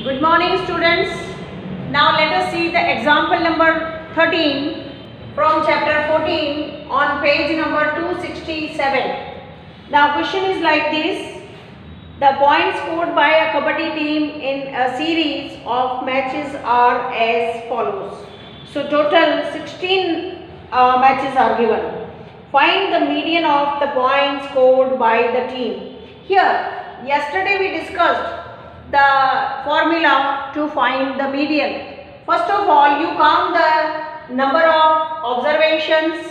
Good morning students. Now let us see the example number 13 from chapter 14 on page number 267. Now question is like this. The points scored by a kabaddi team in a series of matches are as follows. So total 16 matches are given. Find the median of the points scored by the team. Here yesterday we discussed the formula to find the median. First of all, you count the number of observations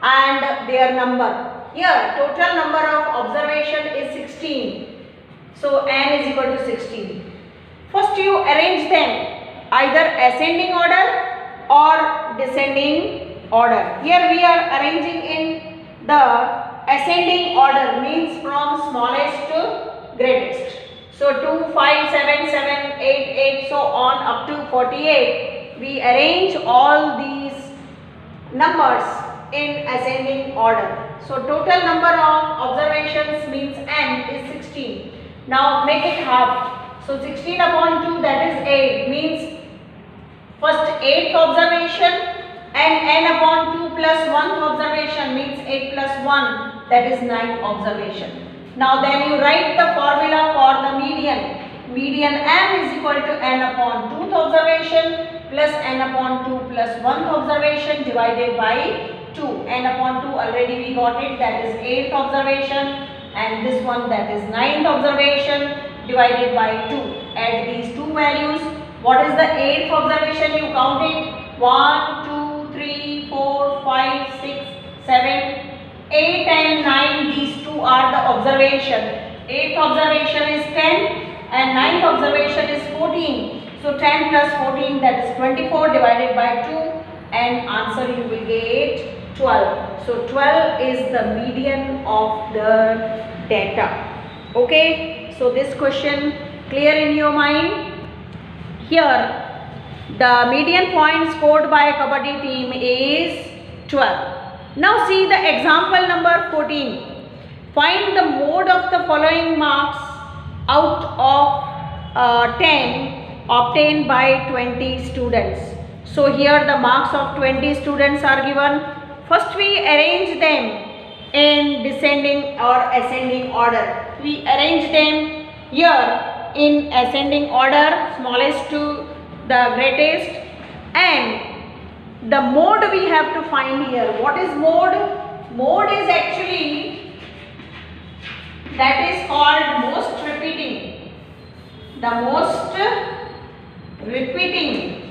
and their number. Here total number of observation is 16. So n is equal to 16. First you arrange them either ascending order or descending order. Here we are arranging in the ascending order, means from smallest to greatest. So 2, 5, 7, 7, 8, 8, so on up to 48. We arrange all these numbers in ascending order. So total number of observations means n is 16. Now make it half. So 16 upon 2, that is 8, means first 8th observation, and n upon 2 plus 1th observation means 8 plus 1, that is 9th observation. Now then you write the formula for the median. Median m is equal to n upon 2th observation plus n upon 2 plus 1th observation divided by 2. N upon 2 already we got it, that is 8th observation, and this one, that is 9th observation divided by 2. Add these two values. What is the 8th observation? You count it. 1, 2, 3, 4, 5, 6, 7, 8 and 9, these two are the observation. 8th observation is 10 and 9th observation is 14. So 10 plus 14, that is 24 divided by 2, and answer you will get 12. So 12 is the median of the data. Okay, so this question clear in your mind? Here the median point scored by a kabaddi team is 12. Now see the example number 14. Find the mode of the following marks out of 10 obtained by 20 students. So here the marks of 20 students are given. First we arrange them in descending or ascending order. We arrange them here in ascending order, smallest to the greatest, and the mode we have to find here. What is mode? Mode is actually, that is called most repeating. The most repeating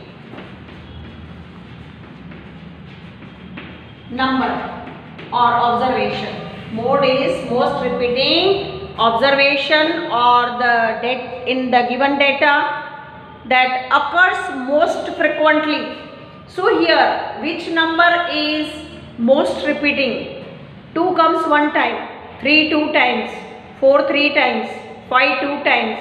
number or observation. Mode is most repeating observation or the in the given data that occurs most frequently. So here which number is most repeating? 2 comes 1 time, 3 2 times, 4 3 times, 5 2 times,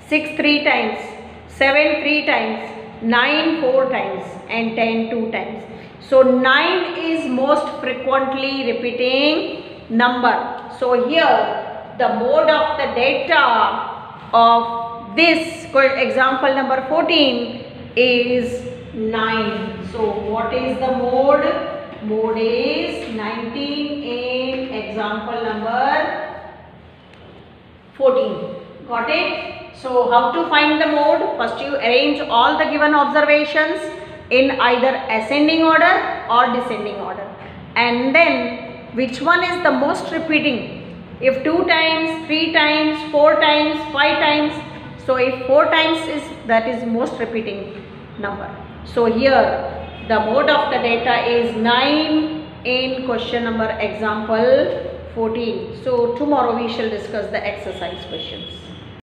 6 3 times, 7 3 times, 9 4 times, and 10 2 times. So 9 is most frequently repeating number. So here the mode of the data of this example number 14 is 9. So what is the mode? Mode is 19 in example number 14. Got it? So how to find the mode? First you arrange all the given observations in either ascending order or descending order, and then which one is the most repeating? If 2 times, 3 times, 4 times, 5 times, so if 4 times is, that is most repeating number. So here the mode of the data is 9 in question number example 14. So tomorrow we shall discuss the exercise questions.